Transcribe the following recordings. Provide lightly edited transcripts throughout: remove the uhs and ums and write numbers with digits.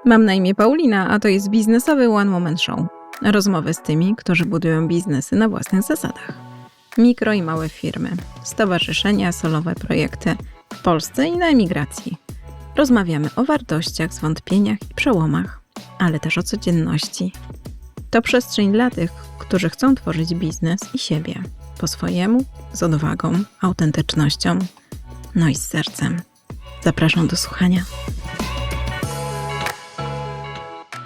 Mam na imię Paulina, a to jest biznesowy One Woman Show. Rozmowy z tymi, którzy budują biznesy na własnych zasadach. Mikro i małe firmy, stowarzyszenia, solowe projekty w Polsce i na emigracji. Rozmawiamy o wartościach, zwątpieniach i przełomach, ale też o codzienności. To przestrzeń dla tych, którzy chcą tworzyć biznes i siebie po swojemu, z odwagą, autentycznością, no i z sercem. Zapraszam do słuchania.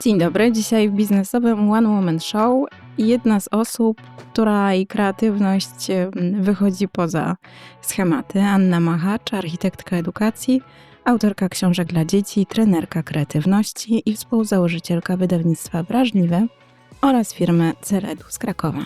Dzień dobry, dzisiaj w biznesowym One Woman Show jedna z osób, której kreatywność wychodzi poza schematy. Anna Machacz, architektka edukacji, autorka książek dla dzieci, trenerka kreatywności i współzałożycielka wydawnictwa Wrażliwe oraz firmy Celedu z Krakowa.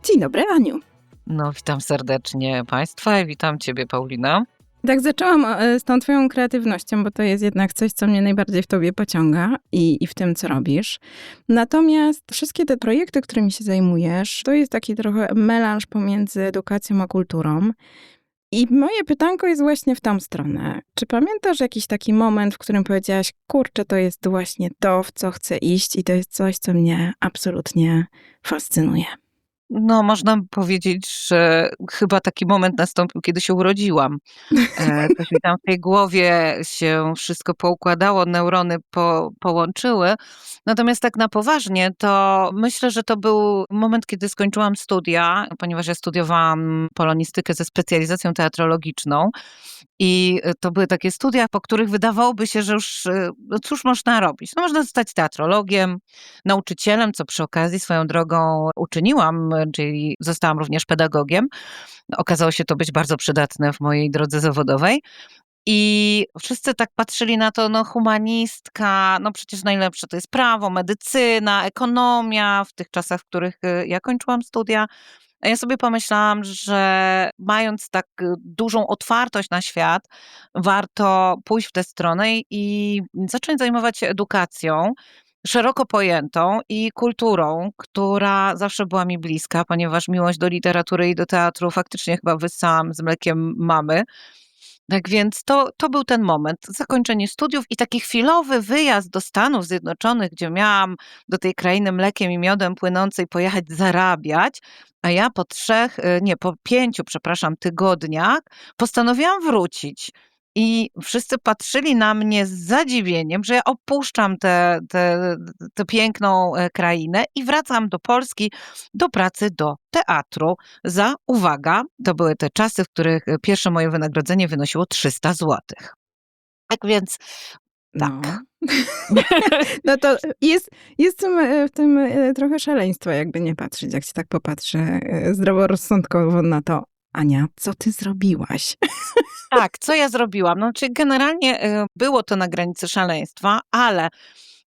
Dzień dobry, Aniu. No, witam serdecznie Państwa i witam Ciebie, Paulina. Tak, zaczęłam z tą twoją kreatywnością, bo to jest jednak coś, co mnie najbardziej w tobie pociąga i w tym, co robisz. Natomiast wszystkie te projekty, którymi się zajmujesz, to jest taki trochę melanż pomiędzy edukacją a kulturą. I moje pytanko jest właśnie w tą stronę. Czy pamiętasz jakiś taki moment, w którym powiedziałaś, kurczę, to jest właśnie to, w co chcę iść i to jest coś, co mnie absolutnie fascynuje? No, można by powiedzieć, że chyba taki moment nastąpił, kiedy się urodziłam. Coś mi tam w tej głowie się wszystko poukładało, neurony połączyły. Natomiast tak na poważnie, to myślę, że to był moment, kiedy skończyłam studia, ponieważ ja studiowałam polonistykę ze specjalizacją teatrologiczną. I to były takie studia, po których wydawałoby się, że już, no cóż można robić? No można zostać teatrologiem, nauczycielem, co przy okazji swoją drogą uczyniłam, czyli zostałam również pedagogiem. Okazało się to być bardzo przydatne w mojej drodze zawodowej. I wszyscy tak patrzyli na to, no humanistka, no przecież najlepsze to jest prawo, medycyna, ekonomia w tych czasach, w których ja kończyłam studia. A ja sobie pomyślałam, że mając tak dużą otwartość na świat, warto pójść w tę stronę i zacząć zajmować się edukacją szeroko pojętą i kulturą, która zawsze była mi bliska, ponieważ miłość do literatury i do teatru faktycznie chyba wyssałam z mlekiem mamy. Tak więc to był ten moment, zakończenie studiów i taki chwilowy wyjazd do Stanów Zjednoczonych, gdzie miałam do tej krainy mlekiem i miodem płynącej pojechać zarabiać, a ja po 5, przepraszam, tygodniach postanowiłam wrócić. I wszyscy patrzyli na mnie z zadziwieniem, że ja opuszczam tę piękną krainę i wracam do Polski, do pracy, do teatru za, uwaga, to były te czasy, w których pierwsze moje wynagrodzenie wynosiło 300 złotych. Tak więc tak. No to jest w tym trochę szaleństwa, jakby nie patrzeć, jak się tak popatrzy zdroworozsądkowo na to. Ania, co ty zrobiłaś? Tak, co ja zrobiłam? No, czyli generalnie było to na granicy szaleństwa, ale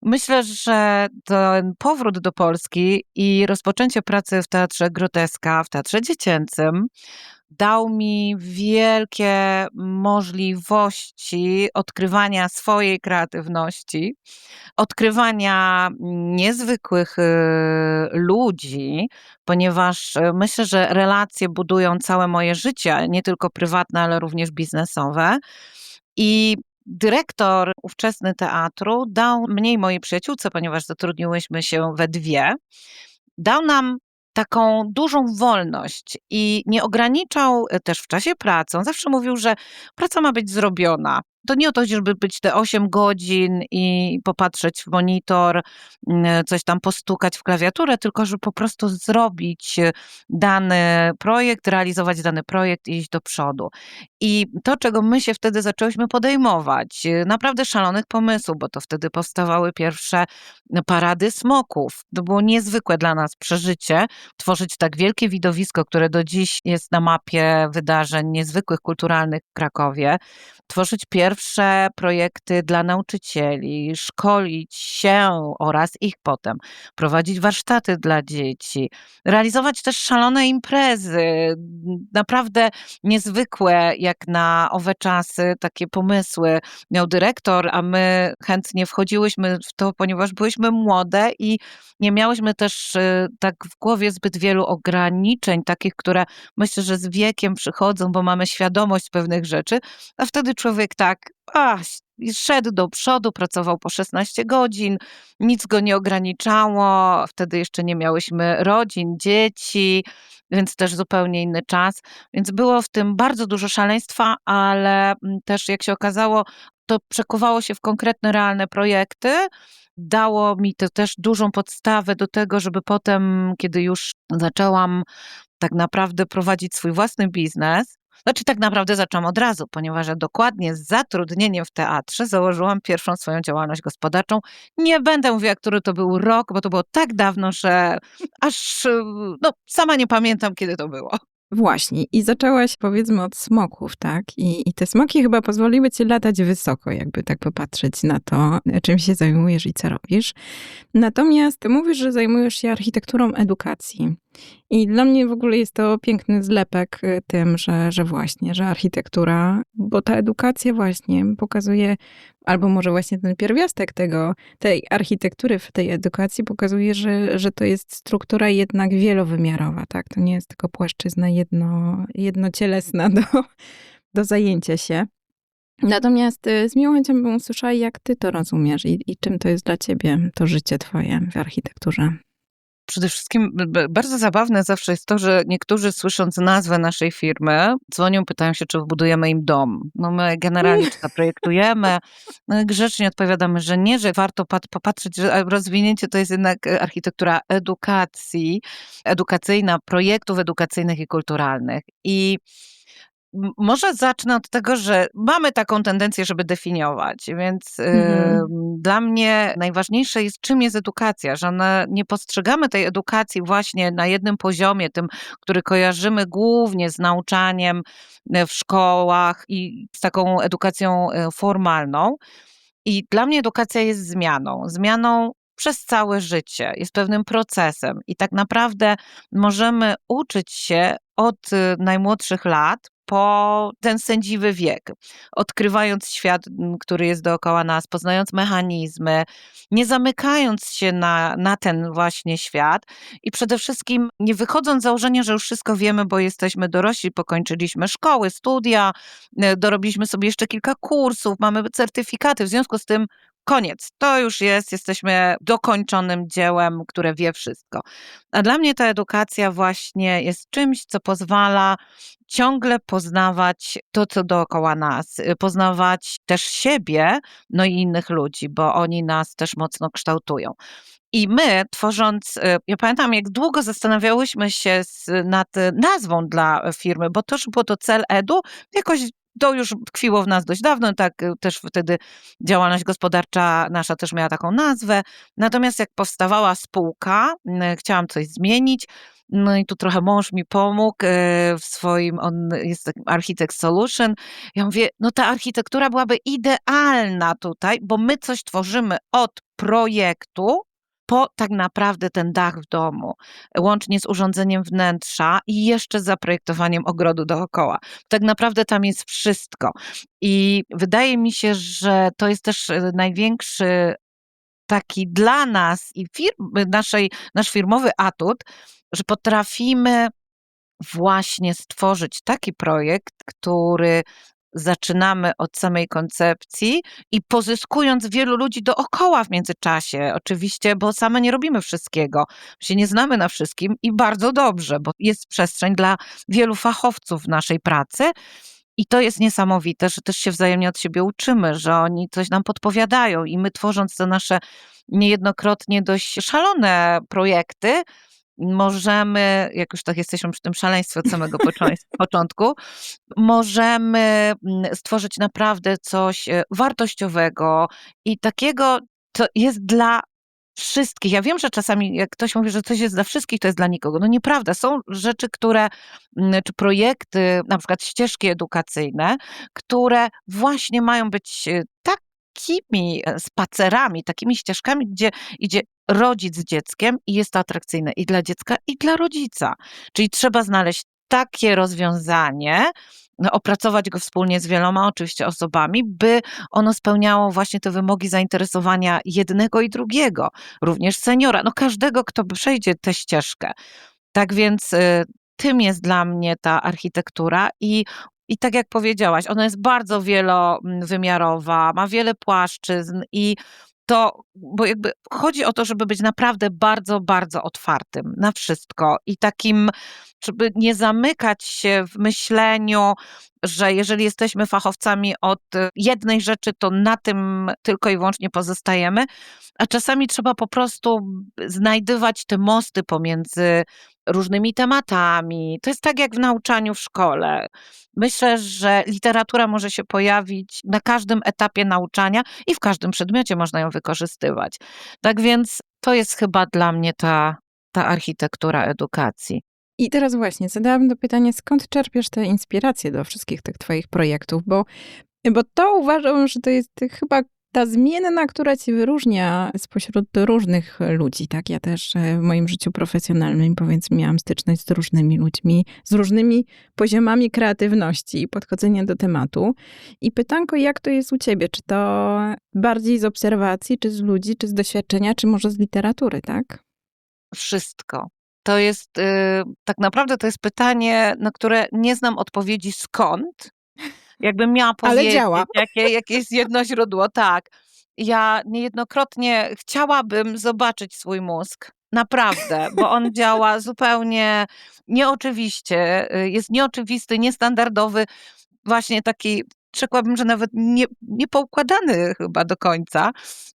myślę, że ten powrót do Polski i rozpoczęcie pracy w Teatrze Groteska, w teatrze dziecięcym, dał mi wielkie możliwości odkrywania swojej kreatywności, odkrywania niezwykłych ludzi, ponieważ myślę, że relacje budują całe moje życie, nie tylko prywatne, ale również biznesowe. I dyrektor ówczesny teatru dał mnie i mojej przyjaciółce, ponieważ zatrudniłyśmy się we dwie, dał nam taką dużą wolność i nie ograniczał też w czasie pracy. On zawsze mówił, że praca ma być zrobiona. To nie o to, żeby być te 8 godzin i popatrzeć w monitor, coś tam postukać w klawiaturę, tylko żeby po prostu zrobić dany projekt, realizować dany projekt i iść do przodu. I to, czego my się wtedy zaczęłyśmy podejmować, naprawdę szalonych pomysłów, bo to wtedy powstawały pierwsze parady smoków. To było niezwykłe dla nas przeżycie, tworzyć tak wielkie widowisko, które do dziś jest na mapie wydarzeń niezwykłych, kulturalnych w Krakowie. Tworzyć pierwsze projekty dla nauczycieli, szkolić się oraz ich potem, prowadzić warsztaty dla dzieci, realizować też szalone imprezy, naprawdę niezwykłe jak na owe czasy, takie pomysły miał dyrektor, a my chętnie wchodziłyśmy w to, ponieważ byłyśmy młode i nie miałyśmy też tak w głowie zbyt wielu ograniczeń, takich, które myślę, że z wiekiem przychodzą, bo mamy świadomość pewnych rzeczy, a wtedy człowiek tak i szedł do przodu, pracował po 16 godzin, nic go nie ograniczało. Wtedy jeszcze nie miałyśmy rodzin, dzieci, więc też zupełnie inny czas. Więc było w tym bardzo dużo szaleństwa, ale też jak się okazało, to przekuwało się w konkretne, realne projekty. Dało mi to też dużą podstawę do tego, żeby potem, kiedy już zaczęłam tak naprawdę prowadzić swój własny biznes, znaczy tak naprawdę zaczęłam od razu, ponieważ ja dokładnie z zatrudnieniem w teatrze założyłam pierwszą swoją działalność gospodarczą. Nie będę mówiła, który to był rok, bo to było tak dawno, że aż sama nie pamiętam, kiedy to było. Właśnie. I zaczęłaś, powiedzmy, od smoków, tak? I te smoki chyba pozwoliły ci latać wysoko, jakby tak popatrzeć na to, czym się zajmujesz i co robisz. Natomiast mówisz, że zajmujesz się architekturą edukacji. I dla mnie w ogóle jest to piękny zlepek tym, że właśnie, że architektura, bo ta edukacja właśnie pokazuje, albo może właśnie ten pierwiastek tej architektury w tej edukacji pokazuje, że to jest struktura jednak wielowymiarowa, tak? To nie jest tylko płaszczyzna jednocielesna do zajęcia się. Natomiast z miłą chęcią bym usłyszała, jak ty to rozumiesz i czym to jest dla ciebie to życie twoje w architekturze. Przede wszystkim bardzo zabawne zawsze jest to, że niektórzy słysząc nazwę naszej firmy, dzwonią, pytają się, czy wybudujemy im dom. No my generalnie czy zaprojektujemy, grzecznie odpowiadamy, że nie, że warto popatrzeć, że rozwinięcie to jest jednak architektura edukacji, edukacyjna, projektów edukacyjnych i kulturalnych. I może zacznę od tego, że mamy taką tendencję, żeby definiować, więc dla mnie najważniejsze jest, czym jest edukacja, że nie postrzegamy tej edukacji właśnie na jednym poziomie, tym, który kojarzymy głównie z nauczaniem w szkołach i z taką edukacją formalną. I dla mnie edukacja jest zmianą przez całe życie, jest pewnym procesem i tak naprawdę możemy uczyć się od najmłodszych lat po ten sędziwy wiek, odkrywając świat, który jest dookoła nas, poznając mechanizmy, nie zamykając się na ten właśnie świat i przede wszystkim nie wychodząc z założenia, że już wszystko wiemy, bo jesteśmy dorośli, pokończyliśmy szkoły, studia, dorobiliśmy sobie jeszcze kilka kursów, mamy certyfikaty, w związku z tym koniec, to już jesteśmy dokończonym dziełem, które wie wszystko. A dla mnie ta edukacja właśnie jest czymś, co pozwala ciągle poznawać to, co dookoła nas, poznawać też siebie, no i innych ludzi, bo oni nas też mocno kształtują. I my, tworząc, ja pamiętam, jak długo zastanawiałyśmy się nad nazwą dla firmy, bo to, że było to Cel Edu, jakoś to już tkwiło w nas dość dawno, tak też wtedy działalność gospodarcza nasza też miała taką nazwę. Natomiast jak powstawała spółka, chciałam coś zmienić, no i tu trochę mąż mi pomógł w swoim, on jest takim Architect Solution. Ja mówię, no ta architektura byłaby idealna tutaj, bo my coś tworzymy od projektu po tak naprawdę ten dach w domu, łącznie z urządzeniem wnętrza i jeszcze z zaprojektowaniem ogrodu dookoła. Tak naprawdę tam jest wszystko. I wydaje mi się, że to jest też największy taki dla nas i nasz firmowy atut, że potrafimy właśnie stworzyć taki projekt, który zaczynamy od samej koncepcji i pozyskując wielu ludzi dookoła w międzyczasie. Oczywiście, bo same nie robimy wszystkiego. Się nie znamy na wszystkim i bardzo dobrze, bo jest przestrzeń dla wielu fachowców w naszej pracy. I to jest niesamowite, że też się wzajemnie od siebie uczymy, że oni coś nam podpowiadają i my tworząc te nasze niejednokrotnie dość szalone projekty, możemy, jak już tak jesteśmy przy tym szaleństwie od samego początku, możemy stworzyć naprawdę coś wartościowego i takiego, co jest dla wszystkich. Ja wiem, że czasami jak ktoś mówi, że coś jest dla wszystkich, to jest dla nikogo. No nieprawda. Są rzeczy, czy projekty, na przykład ścieżki edukacyjne, które właśnie mają być takimi spacerami, takimi ścieżkami, gdzie idzie rodzic z dzieckiem i jest to atrakcyjne i dla dziecka, i dla rodzica. Czyli trzeba znaleźć takie rozwiązanie, opracować go wspólnie z wieloma oczywiście osobami, by ono spełniało właśnie te wymogi zainteresowania jednego i drugiego, również seniora, no każdego, kto przejdzie tę ścieżkę. Tak więc tym jest dla mnie ta architektura i I tak jak powiedziałaś, ona jest bardzo wielowymiarowa, ma wiele płaszczyzn i bo jakby chodzi o to, żeby być naprawdę bardzo, bardzo otwartym na wszystko i takim, żeby nie zamykać się w myśleniu, że jeżeli jesteśmy fachowcami od jednej rzeczy, to na tym tylko i wyłącznie pozostajemy, a czasami trzeba po prostu znajdywać te mosty pomiędzy różnymi tematami. To jest tak jak w nauczaniu w szkole. Myślę, że literatura może się pojawić na każdym etapie nauczania i w każdym przedmiocie można ją wykorzystywać. Tak więc to jest chyba dla mnie ta architektura edukacji. I teraz właśnie zadałabym to pytanie, skąd czerpiesz te inspiracje do wszystkich tych twoich projektów? Bo to uważam, że to jest chyba ta zmienna, która ci wyróżnia spośród różnych ludzi, tak? Ja też w moim życiu profesjonalnym, powiedzmy, miałam styczność z różnymi ludźmi, z różnymi poziomami kreatywności i podchodzenia do tematu. I pytanko, jak to jest u ciebie? Czy to bardziej z obserwacji, czy z ludzi, czy z doświadczenia, czy może z literatury, tak? Wszystko. To jest, tak naprawdę to jest pytanie, na które nie znam odpowiedzi skąd. Jakbym miała Ale powiedzieć, działa. jakie jest jedno źródło, tak. Ja niejednokrotnie chciałabym zobaczyć swój mózg. Naprawdę, bo on działa zupełnie nieoczywiście, jest nieoczywisty, niestandardowy, właśnie taki, rzekłabym, że nawet niepoukładany chyba do końca.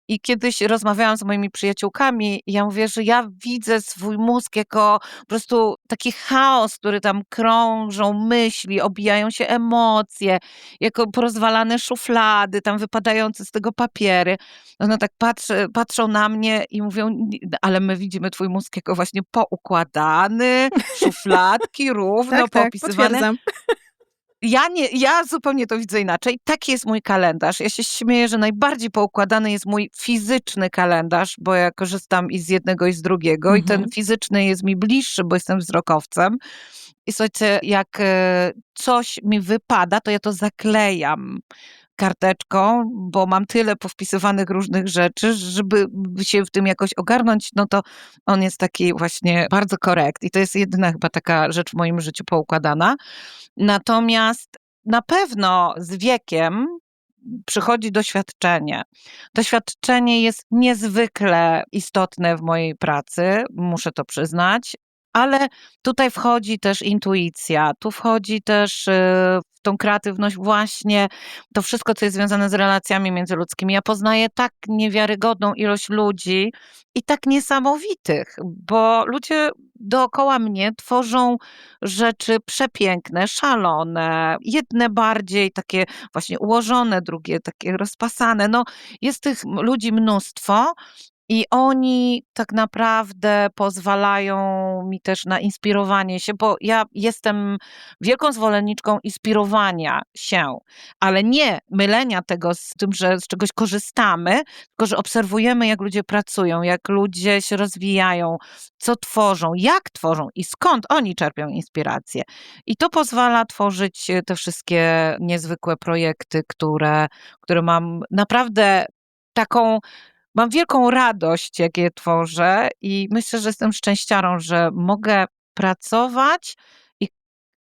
I kiedyś rozmawiałam z moimi przyjaciółkami i ja mówię, że ja widzę swój mózg jako po prostu taki chaos, który tam krążą myśli, obijają się emocje, jako porozwalane szuflady, tam wypadające z tego papiery. One tak patrzą na mnie i mówią, ale my widzimy twój mózg jako właśnie poukładany, szufladki równo Tak, poopisywane. potwierdzam. Ja zupełnie to widzę inaczej. Taki jest mój kalendarz. Ja się śmieję, że najbardziej poukładany jest mój fizyczny kalendarz, bo ja korzystam i z jednego, i z drugiego. I ten fizyczny jest mi bliższy, bo jestem wzrokowcem. I słuchajcie, jak coś mi wypada, to ja to zaklejam karteczką, bo mam tyle powpisywanych różnych rzeczy, żeby się w tym jakoś ogarnąć, no to on jest taki właśnie bardzo korekt. I to jest jedyna chyba taka rzecz w moim życiu poukładana. Natomiast na pewno z wiekiem przychodzi doświadczenie. Doświadczenie jest niezwykle istotne w mojej pracy, muszę to przyznać, ale tutaj wchodzi też intuicja, tu wchodzi też w tą kreatywność właśnie to wszystko, co jest związane z relacjami międzyludzkimi. Ja poznaję tak niewiarygodną ilość ludzi i tak niesamowitych, bo ludzie dookoła mnie tworzą rzeczy przepiękne, szalone, jedne bardziej takie właśnie ułożone, drugie takie rozpasane. No, jest tych ludzi mnóstwo. I oni tak naprawdę pozwalają mi też na inspirowanie się, bo ja jestem wielką zwolenniczką inspirowania się, ale nie mylenia tego z tym, że z czegoś korzystamy, tylko że obserwujemy, jak ludzie pracują, jak ludzie się rozwijają, co tworzą, jak tworzą i skąd oni czerpią inspirację. I to pozwala tworzyć te wszystkie niezwykłe projekty, które mam naprawdę taką. Mam wielką radość, jak je tworzę i myślę, że jestem szczęściarą, że mogę pracować i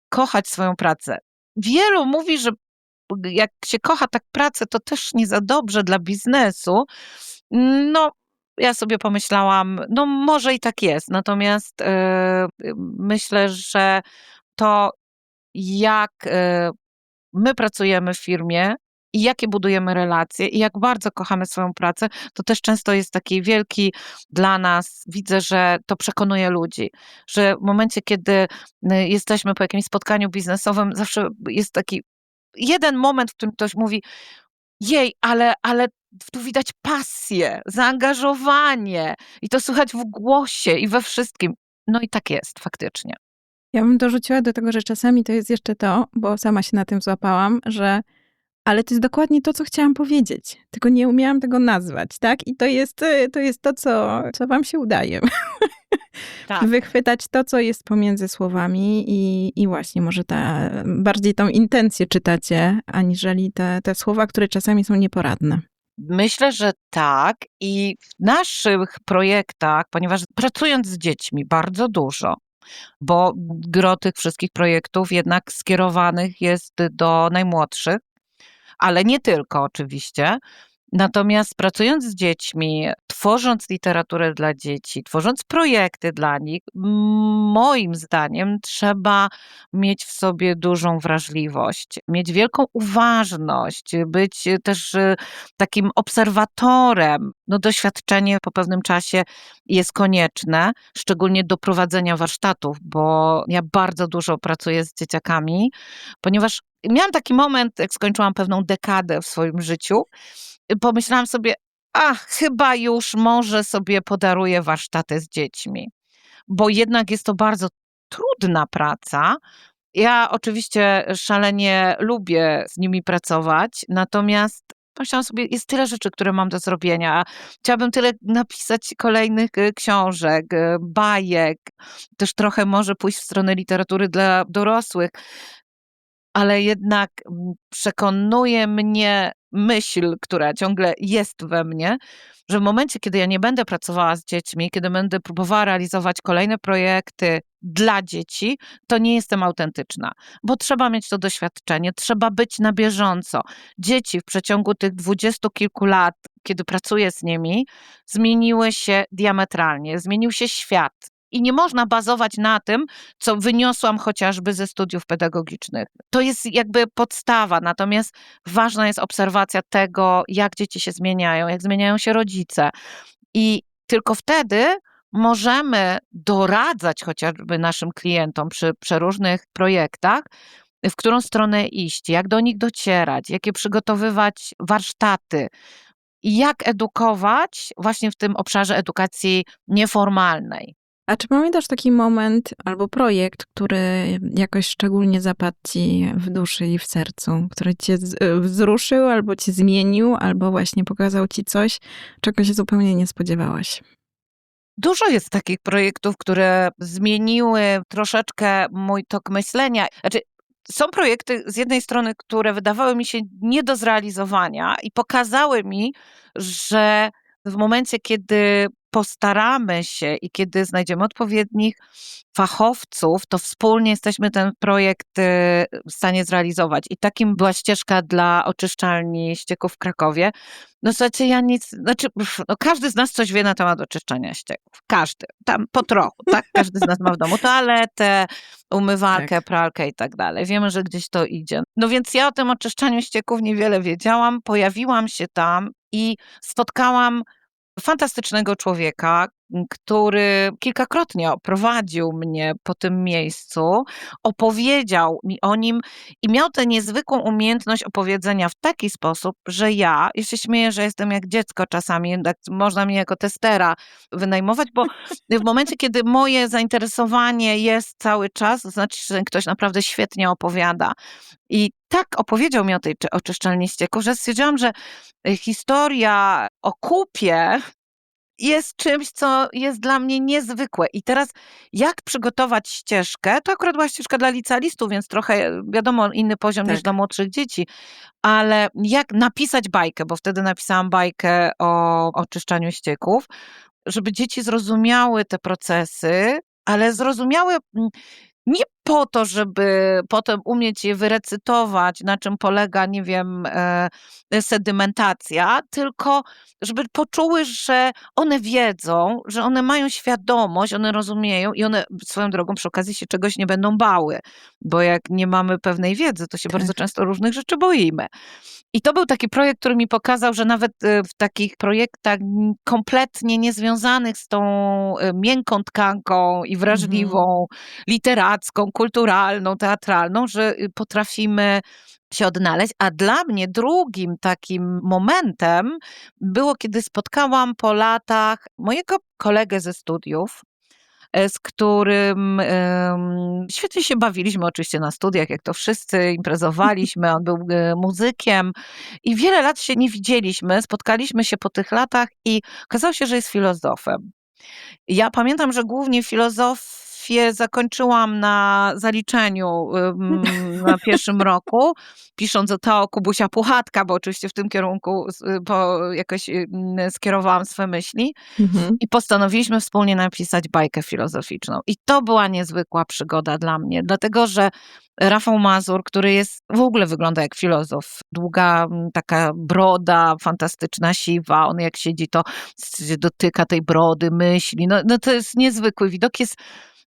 kochać swoją pracę. Wielu mówi, że jak się kocha tak pracę, to też nie za dobrze dla biznesu. No, ja sobie pomyślałam, no może i tak jest, natomiast myślę, że to jak my pracujemy w firmie i jakie budujemy relacje i jak bardzo kochamy swoją pracę, to też często jest taki wielki dla nas, widzę, że to przekonuje ludzi, że w momencie, kiedy jesteśmy po jakimś spotkaniu biznesowym, zawsze jest taki jeden moment, w którym ktoś mówi, jej, ale tu widać pasję, zaangażowanie i to słychać w głosie i we wszystkim. No i tak jest faktycznie. Ja bym dorzuciła do tego, że czasami to jest jeszcze to, bo sama się na tym złapałam, że ale to jest dokładnie to, co chciałam powiedzieć, tylko nie umiałam tego nazwać, tak? I to jest to, co wam się udaje. Tak. Wychwytać to, co jest pomiędzy słowami i właśnie może bardziej tą intencję czytacie, aniżeli te słowa, które czasami są nieporadne. Myślę, że tak i w naszych projektach, ponieważ pracując z dziećmi bardzo dużo, bo gro tych wszystkich projektów jednak skierowanych jest do najmłodszych, ale nie tylko oczywiście. Natomiast pracując z dziećmi, tworząc literaturę dla dzieci, tworząc projekty dla nich, moim zdaniem trzeba mieć w sobie dużą wrażliwość, mieć wielką uważność, być też takim obserwatorem. No, doświadczenie po pewnym czasie jest konieczne, szczególnie do prowadzenia warsztatów, bo ja bardzo dużo pracuję z dzieciakami, ponieważ miałam taki moment, jak skończyłam pewną dekadę w swoim życiu, pomyślałam sobie, chyba już może sobie podaruję warsztaty z dziećmi, bo jednak jest to bardzo trudna praca. Ja oczywiście szalenie lubię z nimi pracować, natomiast pomyślałam sobie, jest tyle rzeczy, które mam do zrobienia. Chciałabym tyle napisać kolejnych książek, bajek, też trochę może pójść w stronę literatury dla dorosłych, ale jednak przekonuje mnie myśl, która ciągle jest we mnie, że w momencie, kiedy ja nie będę pracowała z dziećmi, kiedy będę próbowała realizować kolejne projekty dla dzieci, to nie jestem autentyczna, bo trzeba mieć to doświadczenie, trzeba być na bieżąco. Dzieci w przeciągu tych 20 kilku lat, kiedy pracuję z nimi, zmieniły się diametralnie, zmienił się świat. I nie można bazować na tym, co wyniosłam chociażby ze studiów pedagogicznych. To jest jakby podstawa, natomiast ważna jest obserwacja tego, jak dzieci się zmieniają, jak zmieniają się rodzice. I tylko wtedy możemy doradzać chociażby naszym klientom przy przeróżnych projektach, w którą stronę iść, jak do nich docierać, jakie przygotowywać warsztaty i jak edukować właśnie w tym obszarze edukacji nieformalnej. A czy pamiętasz taki moment albo projekt, który jakoś szczególnie zapadł ci w duszy i w sercu, który cię wzruszył, albo cię zmienił, albo właśnie pokazał ci coś, czego się zupełnie nie spodziewałaś? Dużo jest takich projektów, które zmieniły troszeczkę mój tok myślenia. Znaczy, są projekty z jednej strony, które wydawały mi się nie do zrealizowania i pokazały mi, że w momencie, kiedy postaramy się i kiedy znajdziemy odpowiednich fachowców, to wspólnie jesteśmy ten projekt w stanie zrealizować. I takim była ścieżka dla oczyszczalni ścieków w Krakowie. No słuchajcie, każdy z nas coś wie na temat oczyszczania ścieków. Każdy. Tam po trochu, tak? Każdy z nas ma w domu toaletę, umywalkę, Tak. pralkę i tak dalej. Wiemy, że gdzieś to idzie. No więc ja o tym oczyszczaniu ścieków niewiele wiedziałam. Pojawiłam się tam i spotkałam fantastycznego człowieka, który kilkakrotnie oprowadził mnie po tym miejscu, opowiedział mi o nim i miał tę niezwykłą umiejętność opowiedzenia w taki sposób, że ja się śmieję, że jestem jak dziecko czasami, tak można mnie jako testera wynajmować, bo w momencie, kiedy moje zainteresowanie jest cały czas, to znaczy, że ktoś naprawdę świetnie opowiada. I tak opowiedział mi o tej oczyszczalni ścieków, że stwierdziłam, że historia o kupie jest czymś, co jest dla mnie niezwykłe. I teraz jak przygotować ścieżkę, to akurat była ścieżka dla licealistów, więc trochę wiadomo inny poziom niż Tak. dla młodszych dzieci, ale jak napisać bajkę, bo wtedy napisałam bajkę o oczyszczaniu ścieków, żeby dzieci zrozumiały te procesy, ale zrozumiały nie po to, żeby potem umieć je wyrecytować, na czym polega, nie wiem, sedymentacja, tylko żeby poczuły, że one wiedzą, że one mają świadomość, one rozumieją i one swoją drogą przy okazji się czegoś nie będą bały, bo jak nie mamy pewnej wiedzy, to się Tak. bardzo często różnych rzeczy boimy. I to był taki projekt, który mi pokazał, że nawet w takich projektach kompletnie niezwiązanych z tą miękką tkanką i wrażliwą, literacką, kulturalną, teatralną, że potrafimy się odnaleźć. A dla mnie drugim takim momentem było, kiedy spotkałam po latach mojego kolegę ze studiów, z którym świetnie się bawiliśmy oczywiście na studiach, jak to wszyscy, imprezowaliśmy, on był muzykiem i wiele lat się nie widzieliśmy, spotkaliśmy się po tych latach i okazało się, że jest filozofem. Ja pamiętam, że głównie filozofię filozofię zakończyłam na zaliczeniu na pierwszym roku, pisząc o Teo Kubusia Puchatka, bo oczywiście w tym kierunku jakoś skierowałam swe myśli. Mhm. I postanowiliśmy wspólnie napisać bajkę filozoficzną. I to była niezwykła przygoda dla mnie, dlatego że Rafał Mazur, który w ogóle wygląda jak filozof. Długa taka broda, fantastyczna, siwa. On jak siedzi, to dotyka tej brody, myśli. No to jest niezwykły widok. Jest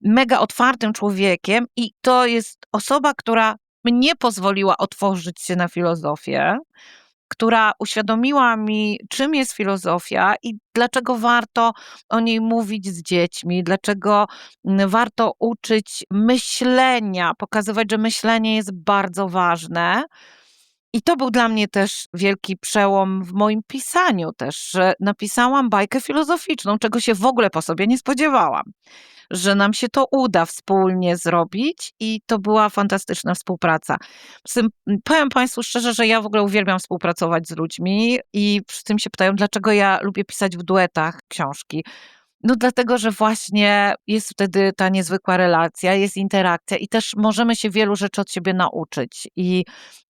mega otwartym człowiekiem i to jest osoba, która mnie pozwoliła otworzyć się na filozofię, która uświadomiła mi, czym jest filozofia i dlaczego warto o niej mówić z dziećmi, dlaczego warto uczyć myślenia, pokazywać, że myślenie jest bardzo ważne. I to był dla mnie też wielki przełom w moim pisaniu też, że napisałam bajkę filozoficzną, czego się w ogóle po sobie nie spodziewałam, że nam się to uda wspólnie zrobić i to była fantastyczna współpraca. Powiem Państwu szczerze, że ja w ogóle uwielbiam współpracować z ludźmi i przy tym się pytają, dlaczego ja lubię pisać w duetach książki. No dlatego, że właśnie jest wtedy ta niezwykła relacja, jest interakcja i też możemy się wielu rzeczy od siebie nauczyć. I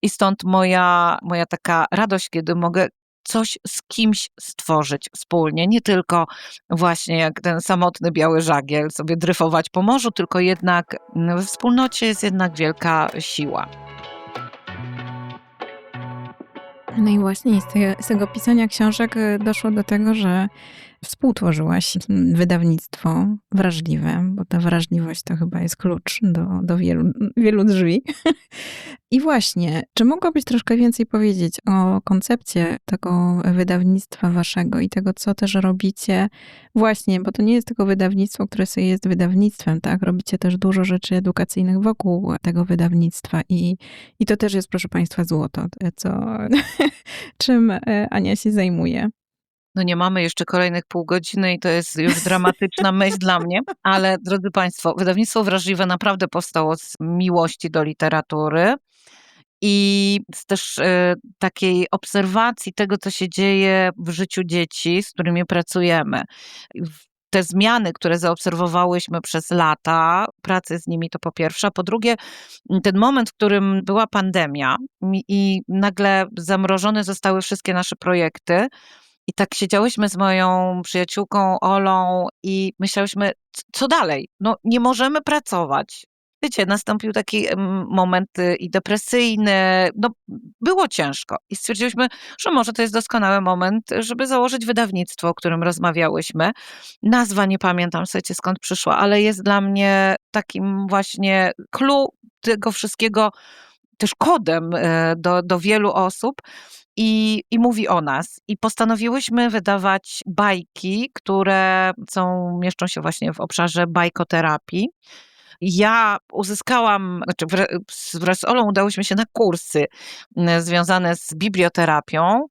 stąd moja taka radość, kiedy mogę coś z kimś stworzyć wspólnie. Nie tylko właśnie jak ten samotny biały żagiel sobie dryfować po morzu, tylko jednak we wspólnocie jest jednak wielka siła. No i właśnie z tego pisania książek doszło do tego, że współtworzyłaś wydawnictwo wrażliwe, bo ta wrażliwość to chyba jest klucz do wielu drzwi. I właśnie, czy mogłabyś troszkę więcej powiedzieć o koncepcie tego wydawnictwa waszego i tego, co też robicie właśnie, bo to nie jest tylko wydawnictwo, które sobie jest wydawnictwem, tak? Robicie też dużo rzeczy edukacyjnych wokół tego wydawnictwa i to też jest, proszę Państwa, złoto, czym Ania się zajmuje. No nie mamy jeszcze kolejnych pół godziny i to jest już dramatyczna myśl dla mnie, ale drodzy Państwo, wydawnictwo Wrażliwe naprawdę powstało z miłości do literatury i z też takiej obserwacji tego, co się dzieje w życiu dzieci, z którymi pracujemy. Te zmiany, które zaobserwowałyśmy przez lata, pracy z nimi to po pierwsze, a po drugie ten moment, w którym była pandemia i nagle zamrożone zostały wszystkie nasze projekty, i tak siedziałyśmy z moją przyjaciółką Olą i myślałyśmy, co dalej? No nie możemy pracować. Wiecie, nastąpił taki moment i depresyjny, no było ciężko. I stwierdziłyśmy, że może to jest doskonały moment, żeby założyć wydawnictwo, o którym rozmawiałyśmy. Nazwa nie pamiętam, słuchajcie, skąd przyszła, ale jest dla mnie takim właśnie clue tego wszystkiego, też kodem do wielu osób. I mówi o nas. I postanowiłyśmy wydawać bajki, które mieszczą się właśnie w obszarze bajkoterapii. Ja uzyskałam, wraz z Olą udałyśmy się na kursy związane z biblioterapią.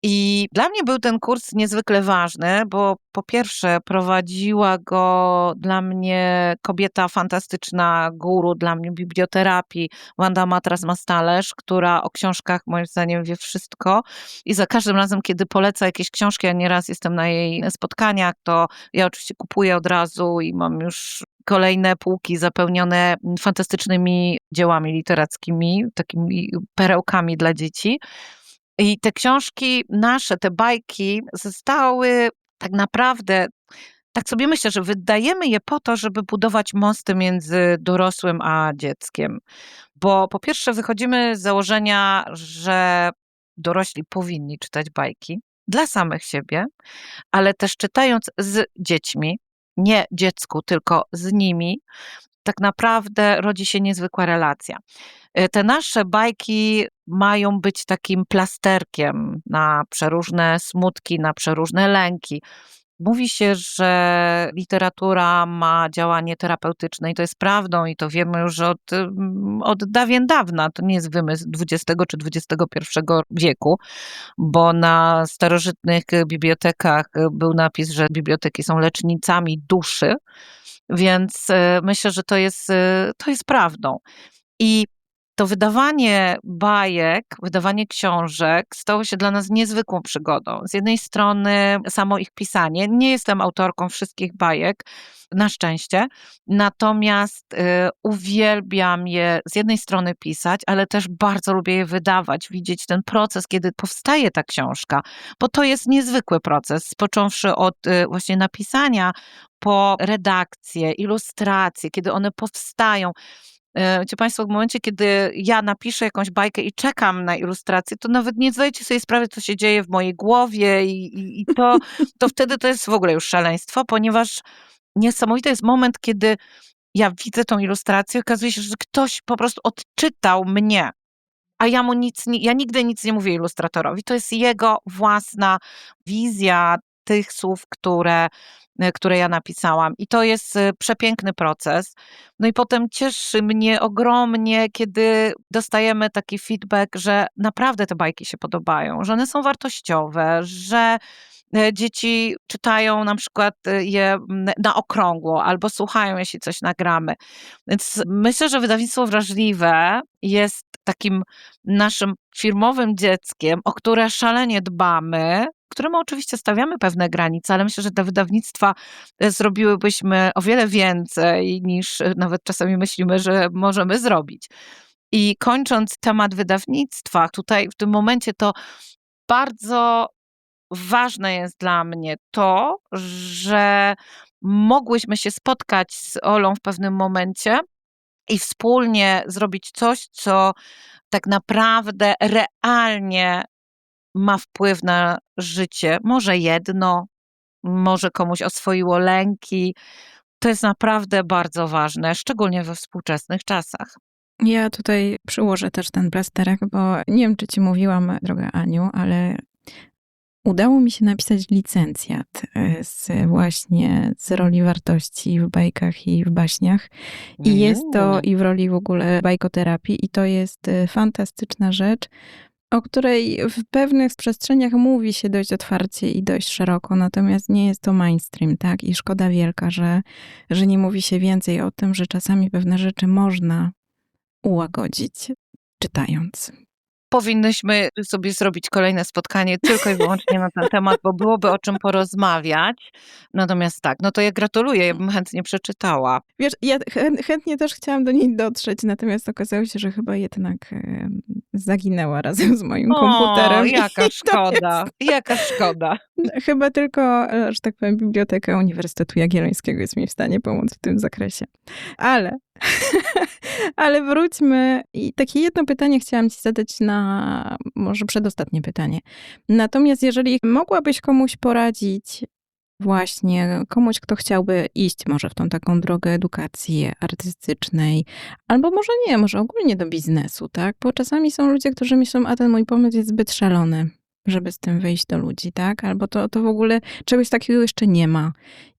I dla mnie był ten kurs niezwykle ważny, bo po pierwsze prowadziła go dla mnie kobieta fantastyczna, guru dla mnie biblioterapii, Wanda Matras-Mastalerz, która o książkach moim zdaniem wie wszystko i za każdym razem, kiedy poleca jakieś książki, a nieraz jestem na jej spotkaniach, to ja oczywiście kupuję od razu i mam już kolejne półki zapełnione fantastycznymi dziełami literackimi, takimi perełkami dla dzieci. I te książki nasze, te bajki zostały tak naprawdę, tak sobie myślę, że wydajemy je po to, żeby budować mosty między dorosłym a dzieckiem. Bo po pierwsze wychodzimy z założenia, że dorośli powinni czytać bajki dla samych siebie, ale też czytając z dziećmi, nie dziecku, tylko z nimi, tak naprawdę rodzi się niezwykła relacja. Te nasze bajki mają być takim plasterkiem na przeróżne smutki, na przeróżne lęki. Mówi się, że literatura ma działanie terapeutyczne i to jest prawdą i to wiemy już od dawien dawna. To nie jest wymysł XX czy XXI wieku, bo na starożytnych bibliotekach był napis, że biblioteki są lecznicami duszy, więc myślę, że to jest prawdą. I to wydawanie bajek, wydawanie książek stało się dla nas niezwykłą przygodą. Z jednej strony samo ich pisanie. Nie jestem autorką wszystkich bajek, na szczęście, natomiast uwielbiam je z jednej strony pisać, ale też bardzo lubię je wydawać, widzieć ten proces, kiedy powstaje ta książka, bo to jest niezwykły proces, począwszy od właśnie napisania, po redakcję, ilustracje, kiedy one powstają. Wiecie Państwo, w momencie, kiedy ja napiszę jakąś bajkę i czekam na ilustrację, to nawet nie zdajecie sobie sprawy, co się dzieje w mojej głowie i to wtedy to jest w ogóle już szaleństwo, ponieważ niesamowity jest moment, kiedy ja widzę tą ilustrację, okazuje się, że ktoś po prostu odczytał mnie, a ja mu ja nigdy nic nie mówię ilustratorowi. To jest jego własna wizja tych słów, które ja napisałam. I to jest przepiękny proces. No i potem cieszy mnie ogromnie, kiedy dostajemy taki feedback, że naprawdę te bajki się podobają, że one są wartościowe, że dzieci czytają na przykład je na okrągło albo słuchają, jeśli coś nagramy. Więc myślę, że wydawnictwo Wrażliwe jest takim naszym firmowym dzieckiem, o które szalenie dbamy, któremu oczywiście stawiamy pewne granice, ale myślę, że te wydawnictwa zrobiłybyśmy o wiele więcej niż nawet czasami myślimy, że możemy zrobić. I kończąc temat wydawnictwa, tutaj w tym momencie to bardzo ważne jest dla mnie to, że mogłyśmy się spotkać z Olą w pewnym momencie i wspólnie zrobić coś, co tak naprawdę realnie ma wpływ na życie. Może jedno, może komuś oswoiło lęki. To jest naprawdę bardzo ważne, szczególnie we współczesnych czasach. Ja tutaj przyłożę też ten plasterek, bo nie wiem, czy ci mówiłam, droga Aniu, ale udało mi się napisać licencjat z roli wartości w bajkach i w baśniach. I jest to i w roli w ogóle bajkoterapii i to jest fantastyczna rzecz, o której w pewnych przestrzeniach mówi się dość otwarcie i dość szeroko, natomiast nie jest to mainstream, tak? I szkoda wielka, że nie mówi się więcej o tym, że czasami pewne rzeczy można ułagodzić, czytając. Powinnyśmy sobie zrobić kolejne spotkanie tylko i wyłącznie na ten temat, bo byłoby o czym porozmawiać. Natomiast tak, no to ja gratuluję, ja bym chętnie przeczytała. Wiesz, ja chętnie też chciałam do niej dotrzeć, natomiast okazało się, że chyba jednak zaginęła razem z moim komputerem. O, jaka szkoda, jaka szkoda. Chyba tylko, że tak powiem, Biblioteka Uniwersytetu Jagiellońskiego jest mi w stanie pomóc w tym zakresie. Ale wróćmy i takie jedno pytanie chciałam ci zadać może przedostatnie pytanie. Natomiast jeżeli mogłabyś komuś poradzić, właśnie komuś, kto chciałby iść może w tą taką drogę edukacji artystycznej, albo może nie, może ogólnie do biznesu, tak? Bo czasami są ludzie, którzy myślą, a ten mój pomysł jest zbyt szalony, żeby z tym wyjść do ludzi, tak? Albo to w ogóle czegoś takiego jeszcze nie ma.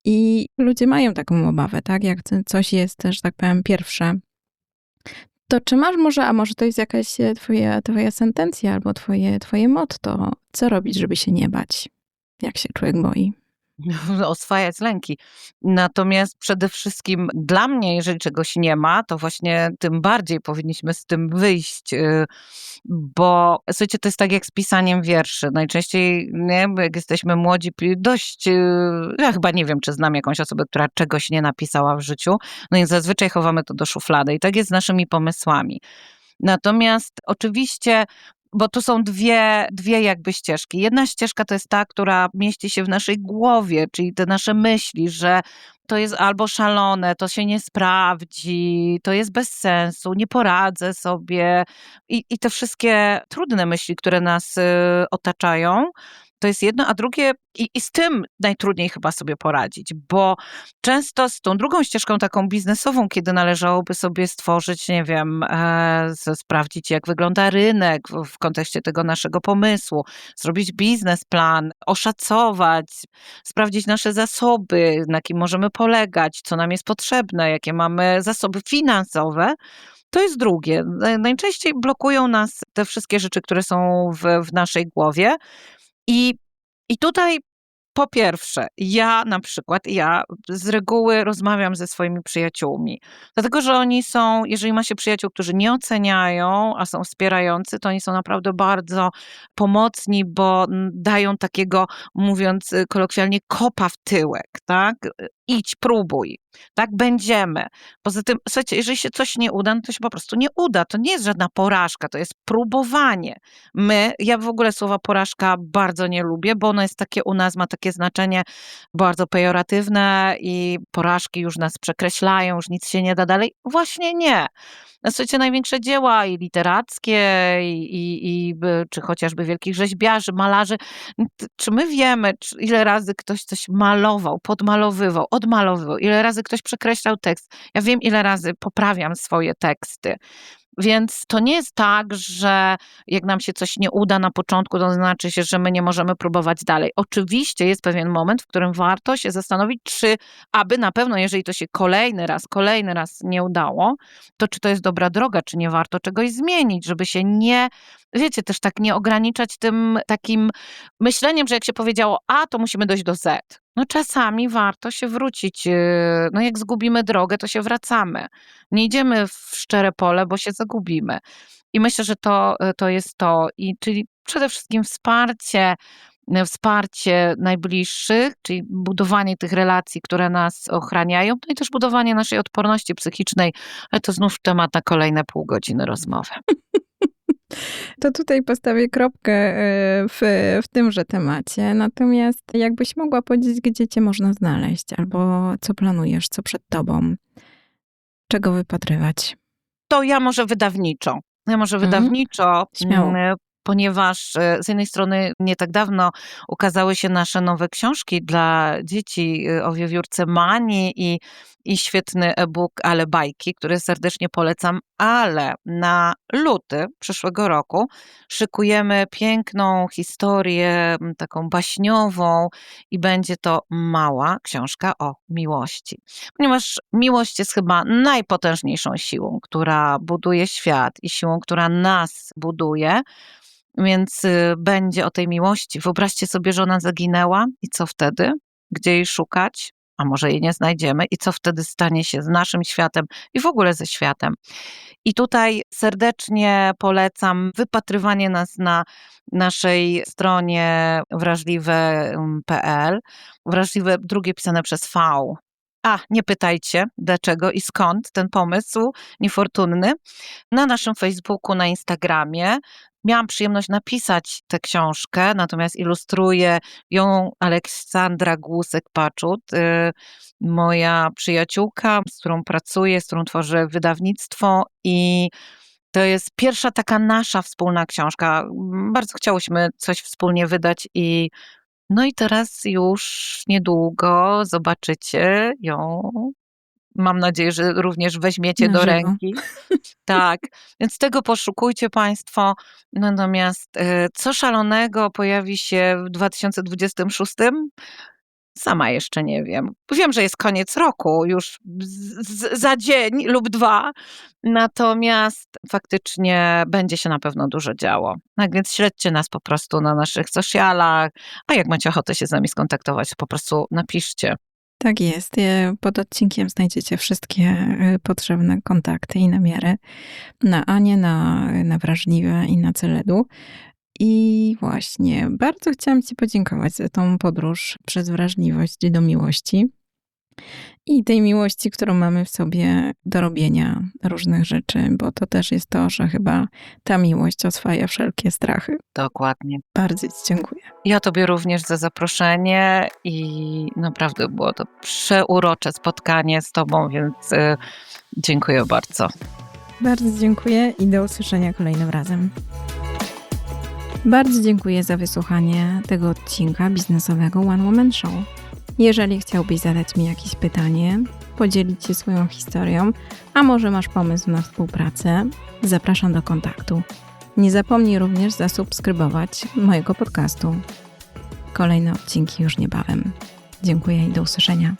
I ludzie mają taką obawę, tak? Jak coś jest, że tak powiem, pierwsze. To czy masz może, a może to jest jakaś twoja sentencja albo twoje motto, co robić, żeby się nie bać, jak się człowiek boi? Oswajać lęki. Natomiast przede wszystkim dla mnie, jeżeli czegoś nie ma, to właśnie tym bardziej powinniśmy z tym wyjść, bo słuchajcie, to jest tak jak z pisaniem wierszy. Najczęściej, nie, bo jak jesteśmy młodzi, dość, ja chyba nie wiem, czy znam jakąś osobę, która czegoś nie napisała w życiu, no i zazwyczaj chowamy to do szuflady i tak jest z naszymi pomysłami. Natomiast oczywiście, bo tu są dwie jakby ścieżki. Jedna ścieżka to jest ta, która mieści się w naszej głowie, czyli te nasze myśli, że to jest albo szalone, to się nie sprawdzi, to jest bez sensu, nie poradzę sobie. I te wszystkie trudne myśli, które nas otaczają, to jest jedno, a drugie, i z tym najtrudniej chyba sobie poradzić, bo często z tą drugą ścieżką taką biznesową, kiedy należałoby sobie stworzyć, nie wiem, sprawdzić jak wygląda rynek w kontekście tego naszego pomysłu, zrobić biznesplan, oszacować, sprawdzić nasze zasoby, na kim możemy polegać, co nam jest potrzebne, jakie mamy zasoby finansowe. To jest drugie. Najczęściej blokują nas te wszystkie rzeczy, które są w naszej głowie. I tutaj Po pierwsze, ja z reguły rozmawiam ze swoimi przyjaciółmi, dlatego że oni są, jeżeli ma się przyjaciół, którzy nie oceniają, a są wspierający, to oni są naprawdę bardzo pomocni, bo dają takiego, mówiąc kolokwialnie, kopa w tyłek, tak? Idź, próbuj, tak? Będziemy. Poza tym, słuchajcie, jeżeli się coś nie uda, no to się po prostu nie uda. To nie jest żadna porażka, to jest próbowanie. Ja w ogóle słowa porażka bardzo nie lubię, bo ono jest takie u nas, ma takie znaczenie bardzo pejoratywne i porażki już nas przekreślają, już nic się nie da dalej. Właśnie nie. Słuchajcie, największe dzieła i literackie, czy chociażby wielkich rzeźbiarzy, malarzy. Czy my wiemy, ile razy ktoś coś malował, podmalowywał, odmalowywał, ile razy ktoś przekreślał tekst? Ja wiem, ile razy poprawiam swoje teksty. Więc to nie jest tak, że jak nam się coś nie uda na początku, to znaczy się, że my nie możemy próbować dalej. Oczywiście jest pewien moment, w którym warto się zastanowić, aby na pewno, jeżeli to się kolejny raz nie udało, to czy to jest dobra droga, czy nie warto czegoś zmienić, żeby się nie, wiecie, też tak nie ograniczać tym takim myśleniem, że jak się powiedziało A, to musimy dojść do Z. No czasami warto się wrócić. No jak zgubimy drogę, to się wracamy. Nie idziemy w szczere pole, bo się zagubimy. I myślę, że to jest to. Czyli przede wszystkim wsparcie najbliższych, czyli budowanie tych relacji, które nas ochraniają, no i też budowanie naszej odporności psychicznej, ale to znów temat na kolejne pół godziny rozmowy. To tutaj postawię kropkę w tymże temacie. Natomiast jakbyś mogła powiedzieć, gdzie cię można znaleźć, albo co planujesz, co przed tobą, czego wypatrywać? To ja może wydawniczo. Śmiało. Ponieważ z jednej strony nie tak dawno ukazały się nasze nowe książki dla dzieci o wiewiórce Mani i świetny e-book Ale bajki, który serdecznie polecam, ale na luty przyszłego roku szykujemy piękną historię, taką baśniową i będzie to mała książka o miłości. Ponieważ miłość jest chyba najpotężniejszą siłą, która buduje świat i siłą, która nas buduje, więc będzie o tej miłości. Wyobraźcie sobie, że ona zaginęła i co wtedy? Gdzie jej szukać? A może jej nie znajdziemy? I co wtedy stanie się z naszym światem i w ogóle ze światem? I tutaj serdecznie polecam wypatrywanie nas na naszej stronie wrażliwe.pl. Wrażliwe drugie pisane przez V. Nie pytajcie dlaczego i skąd ten pomysł niefortunny. Na naszym Facebooku, na Instagramie. Miałam przyjemność napisać tę książkę, natomiast ilustruje ją Aleksandra Głusek-Paczut, moja przyjaciółka, z którą pracuję, z którą tworzę wydawnictwo i to jest pierwsza taka nasza wspólna książka. Bardzo chciałyśmy coś wspólnie wydać i teraz już niedługo zobaczycie ją. Mam nadzieję, że również weźmiecie do ręki. Tak, więc tego poszukujcie Państwo. Natomiast co szalonego pojawi się w 2026? Sama jeszcze nie wiem. Wiem, że jest koniec roku, już za dzień lub dwa. Natomiast faktycznie będzie się na pewno dużo działo. Tak więc śledźcie nas po prostu na naszych socialach, a jak macie ochotę się z nami skontaktować, to po prostu napiszcie. Tak jest. Pod odcinkiem znajdziecie wszystkie potrzebne kontakty i namiary na Anię, na Wrażliwe i na Celedu. I właśnie bardzo chciałam ci podziękować za tą podróż przez wrażliwość do miłości i tej miłości, którą mamy w sobie do robienia różnych rzeczy, bo to też jest to, że chyba ta miłość oswaja wszelkie strachy. Dokładnie. Bardzo ci dziękuję. Ja tobie również za zaproszenie i naprawdę było to przeurocze spotkanie z tobą, więc dziękuję bardzo. Bardzo dziękuję i do usłyszenia kolejnym razem. Bardzo dziękuję za wysłuchanie tego odcinka biznesowego One Woman Show. Jeżeli chciałbyś zadać mi jakieś pytanie, podzielić się swoją historią, a może masz pomysł na współpracę, zapraszam do kontaktu. Nie zapomnij również zasubskrybować mojego podcastu. Kolejne odcinki już niebawem. Dziękuję i do usłyszenia.